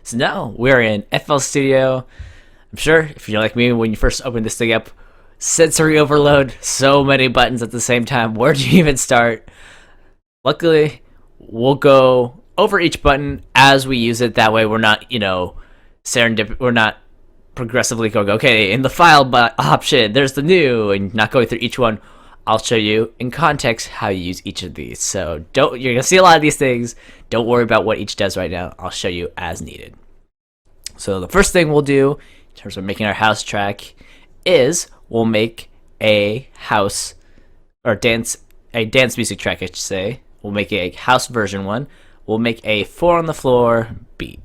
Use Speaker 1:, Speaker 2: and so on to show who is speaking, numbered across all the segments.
Speaker 1: So now we're in FL Studio. I'm sure if you're like me, when you first open this thing up, sensory overload, so many buttons at the same time. Where do you even start? Luckily, we'll go over each button as we use it. That way we're not, we're not progressively going, okay, in the file option, there's the new, and not going through each one. I'll show you in context how you use each of these. So you're gonna see a lot of these things. Don't worry about what each does right now. I'll show you as needed. So the first thing we'll do in terms of making our house track is we'll make a house or dance music track, I should say. We'll make a house version one. We'll make a 4 on the floor beat.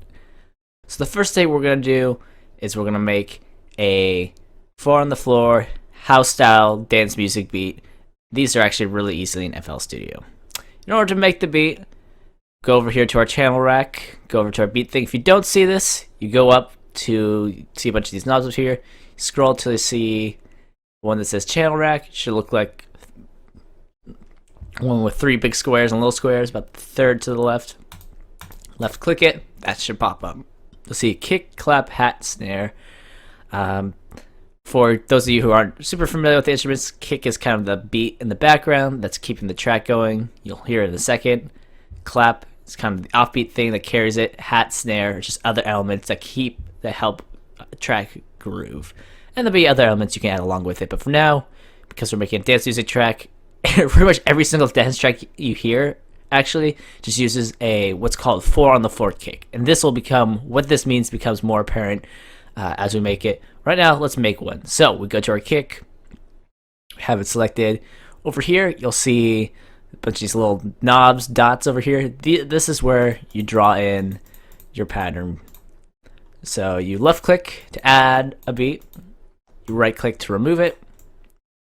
Speaker 1: So the first thing we're gonna do is we're gonna make a 4 on the floor house style dance music beat. These are actually really easily in FL Studio. In order to make the beat, go over here to our channel rack, go over to our beat thing. If you don't see this, you go up to see a bunch of these knobs up here, scroll till you see one that says channel rack. It should look like one with 3 big squares and little squares, about the third to the left. Left click it, that should pop up. You'll see kick, clap, hat, snare. For those of you who aren't super familiar with the instruments, kick is kind of the beat in the background that's keeping the track going. You'll hear it in a second. Clap is kind of the offbeat thing that carries it. Hat, snare, just other elements that help a track groove. And there'll be other elements you can add along with it. But for now, because we're making a dance music track, pretty much every single dance track you hear actually just uses a what's called 4 on the floor kick. And this will become, what this means becomes more apparent as we make it. Right now, let's make one. So we go to our kick, have it selected. Over here, you'll see a bunch of these little knobs, dots over here. This is where you draw in your pattern. So you left click to add a beat, you right click to remove it.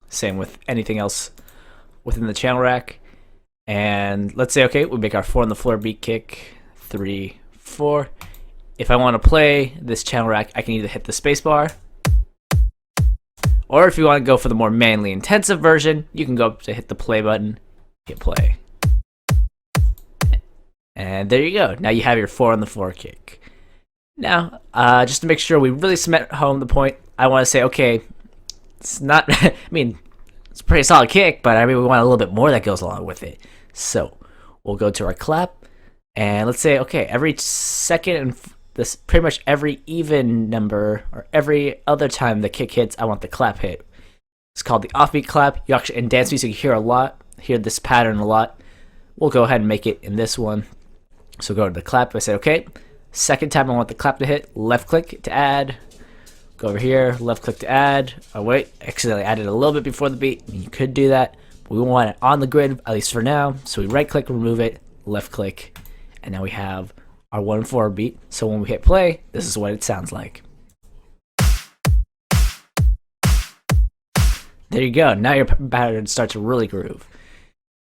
Speaker 1: Same with anything else within the channel rack. And let's say, okay, we make our 4 on the floor beat kick, 3, 4. If I want to play this channel rack, I can either hit the space bar, or if you want to go for the more manually intensive version, you can go up to hit the play button, hit play. And there you go. Now you have your 4 on the floor kick. Now, just to make sure we really cement home the point, I want to say, okay, it's not, I mean, it's a pretty solid kick, but we want a little bit more that goes along with it. So we'll go to our clap, and let's say, okay, every second and this pretty much every even number or every other time the kick hits, I want the clap hit. It's called the offbeat clap. You actually in dance music you hear this pattern a lot. We'll go ahead and make it in this one. So go to the clap. I say, okay, second time I want the clap to hit, left click to add. Go over here, left click to add. Oh wait, accidentally added a little bit before the beat. You could do that. But we want it on the grid, at least for now. So we right click, remove it, left click, and now we have our 1-4 beat. So when we hit play, this is what it sounds like. There you go. Now your pattern starts to really groove.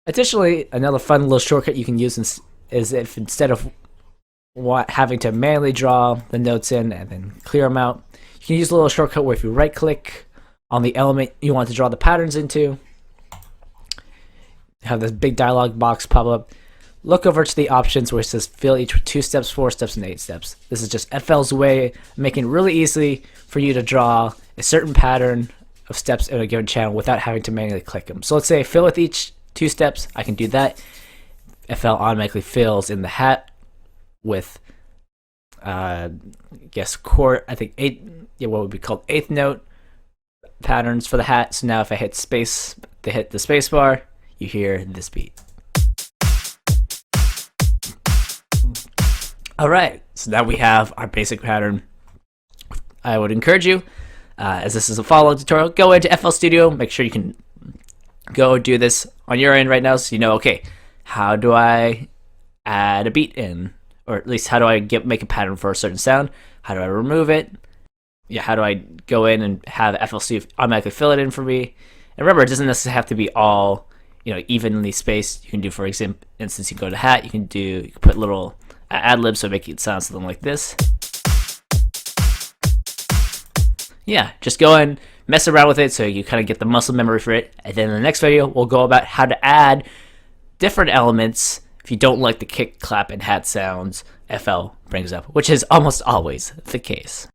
Speaker 1: Additionally, another fun little shortcut you can use is if instead of having to manually draw the notes in and then clear them out, you can use a little shortcut where if you right click on the element you want to draw the patterns into, have this big dialog box pop up. Look over to the options where it says fill each with 2 steps, 4 steps, and 8 steps. This is just FL's way of making it really easy for you to draw a certain pattern of steps in a given channel without having to manually click them. So let's say fill with each 2 steps. I can do that. FL automatically fills in the hat with, chord, I think 8, what would be called 8th note patterns for the hat. So now if I hit space, to hit the space bar, you hear this beat. Alright, so now we have our basic pattern. I would encourage you, as this is a follow-up tutorial, go into FL Studio, make sure you can go do this on your end right now so you know, okay, how do I add a beat in? Or at least how do I make a pattern for a certain sound? How do I remove it? Yeah, how do I go in and have FL Studio automatically fill it in for me? And remember, it doesn't necessarily have to be all, evenly spaced. You can do, for instance, you can go to hat, you can put little ad-libs so make it sound something like this. Yeah, just go and mess around with it so you kind of get the muscle memory for it. And then in the next video, we'll go about how to add different elements if you don't like the kick, clap, and hat sounds FL brings up, which is almost always the case.